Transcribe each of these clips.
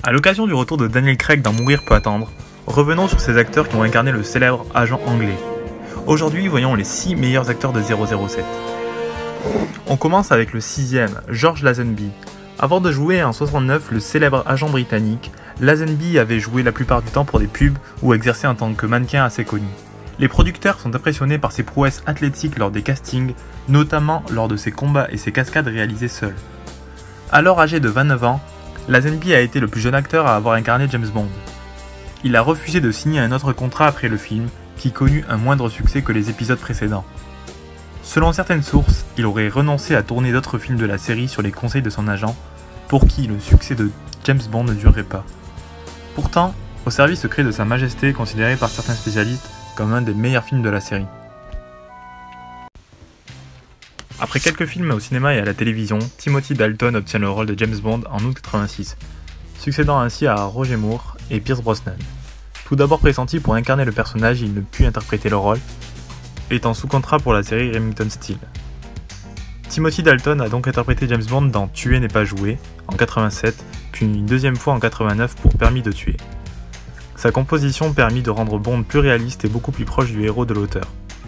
A l'occasion du retour de Daniel Craig dans Mourir peut attendre, revenons sur ces acteurs qui ont incarné le célèbre agent anglais. Aujourd'hui, voyons les 6 meilleurs acteurs de 007. On commence avec le 6ème, George Lazenby. Avant de jouer en 69 le célèbre agent britannique, Lazenby avait joué la plupart du temps pour des pubs ou exercé en tant que mannequin assez connu. Les producteurs sont impressionnés par ses prouesses athlétiques lors des castings, notamment lors de ses combats et ses cascades réalisées seul. Alors âgé de 29 ans, Lazenby a été le plus jeune acteur à avoir incarné James Bond. Il a refusé de signer un autre contrat après le film, qui connut un moindre succès que les épisodes précédents. Selon certaines sources, il aurait renoncé à tourner d'autres films de la série sur les conseils de son agent, pour qui le succès de James Bond ne durerait pas. Pourtant, Au service secret de Sa Majesté est considéré par certains spécialistes comme un des meilleurs films de la série. Après quelques films au cinéma et à la télévision, Timothy Dalton obtient le rôle de James Bond en août 86, succédant ainsi à Roger Moore et Pierce Brosnan. Tout d'abord pressenti pour incarner le personnage, il ne put interpréter le rôle, étant sous contrat pour la série Remington Steele. Timothy Dalton a donc interprété James Bond dans Tuer n'est pas joué en 87, puis une deuxième fois en 89 pour Permis de tuer. Sa composition permit de rendre Bond plus réaliste et beaucoup plus proche du héros de l'auteur,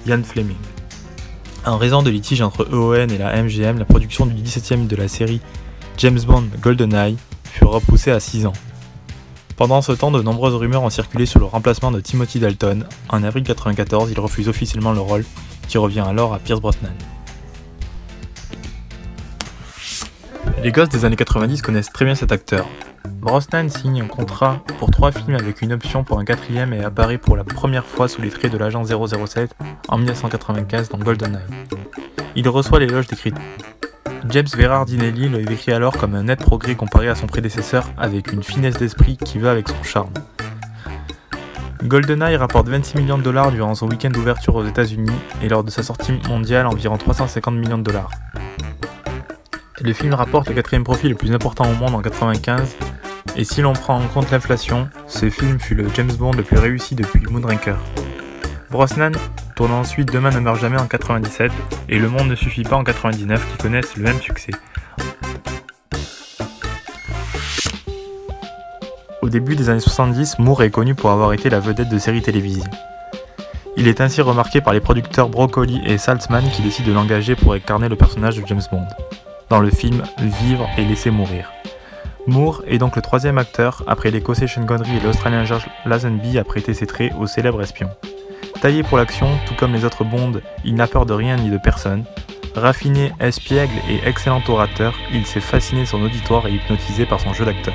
Ian Fleming. En raison de litiges entre EON et la MGM, la production du 17ème de la série James Bond GoldenEye fut repoussée à 6 ans. Pendant ce temps, de nombreuses rumeurs ont circulé sur le remplacement de Timothy Dalton. En avril 1994, il refuse officiellement le rôle, qui revient alors à Pierce Brosnan. Les gosses des années 90 connaissent très bien cet acteur. Brosnan signe un contrat pour 3 films avec une option pour un 4ème et apparaît pour la première fois sous les traits de l'agent 007 en 1995 dans GoldenEye. Il reçoit l'éloge des critiques. James Berardinelli le décrit alors comme un net progrès comparé à son prédécesseur, avec une finesse d'esprit qui va avec son charme. GoldenEye rapporte 26 millions de dollars durant son week-end d'ouverture aux États-Unis et lors de sa sortie mondiale environ 350 millions de dollars. Le film rapporte le 4ème profit le plus important au monde en 1995, et si l'on prend en compte l'inflation, ce film fut le James Bond le plus réussi depuis Moonraker. Brosnan tourne ensuite Demain ne meurt jamais en 1997 et Le monde ne suffit pas en 1999 qui connaissent le même succès. Au début des années 70, Moore est connu pour avoir été la vedette de séries télévisées. Il est ainsi remarqué par les producteurs Broccoli et Saltzman qui décident de l'engager pour incarner le personnage de James Bond dans le film Vivre et laisser mourir. Moore est donc le 3ème acteur après l'Écossais Sean Connery et l'Australien George Lazenby à prêter ses traits au célèbre espion. Taillé pour l'action, tout comme les autres Bonds, il n'a peur de rien ni de personne. Raffiné, espiègle et excellent orateur, il sait fasciner son auditoire et hypnotiser par son jeu d'acteur.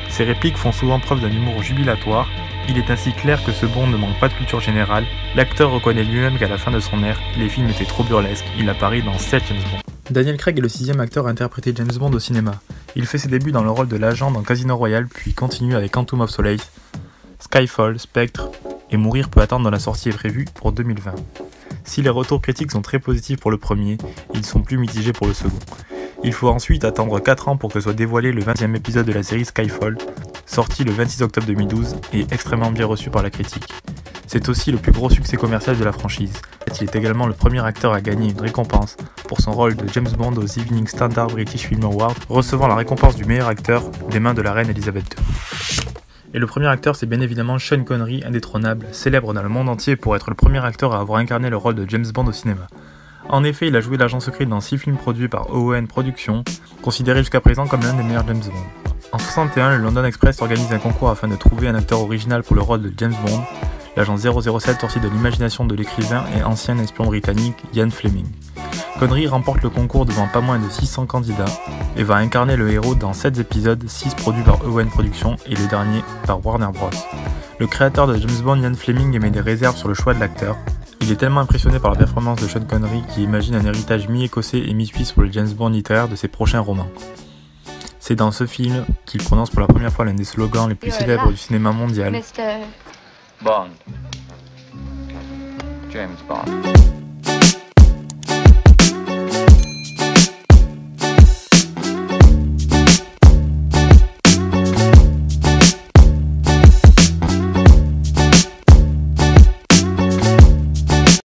Ses répliques font souvent preuve d'un humour jubilatoire. Il est ainsi clair que ce Bond ne manque pas de culture générale. L'acteur reconnaît lui-même qu'à la fin de son ère, les films étaient trop burlesques. Il apparaît dans 7 James Bond. Daniel Craig est le 6ème acteur à interpréter James Bond au cinéma. Il fait ses débuts dans le rôle de l'agent dans Casino Royale, puis continue avec Quantum of Solace, Skyfall, Spectre, et Mourir peut attendre dont la sortie est prévue pour 2020. Si les retours critiques sont très positifs pour le premier, ils sont plus mitigés pour le second. Il faut ensuite attendre 4 ans pour que soit dévoilé le 20e épisode de la série Skyfall, sorti le 26 octobre 2012 et extrêmement bien reçu par la critique. C'est aussi le plus gros succès commercial de la franchise. Il est également le premier acteur à gagner une récompense pour son rôle de James Bond aux Evening Standard British Film Awards, recevant la récompense du meilleur acteur des mains de la reine Elisabeth II. Et le premier acteur, c'est bien évidemment Sean Connery, indétrônable, célèbre dans le monde entier pour être le premier acteur à avoir incarné le rôle de James Bond au cinéma. En effet, il a joué l'agent secret dans 6 films produits par OON Productions, considéré jusqu'à présent comme l'un des meilleurs James Bond. En 1961, le London Express organise un concours afin de trouver un acteur original pour le rôle de James Bond. L'agent 007 sorti de l'imagination de l'écrivain et ancien espion britannique Ian Fleming. Connery remporte le concours devant pas moins de 600 candidats et va incarner le héros dans 7 épisodes, 6 produits par EON Productions et le dernier par Warner Bros. Le créateur de James Bond, Ian Fleming, émet des réserves sur le choix de l'acteur. Il est tellement impressionné par la performance de Sean Connery qu'il imagine un héritage mi-écossais et mi-suisse pour le James Bond littéraire de ses prochains romans. C'est dans ce film qu'il prononce pour la première fois l'un des slogans les plus célèbres du cinéma mondial. Mr. Bond. James Bond.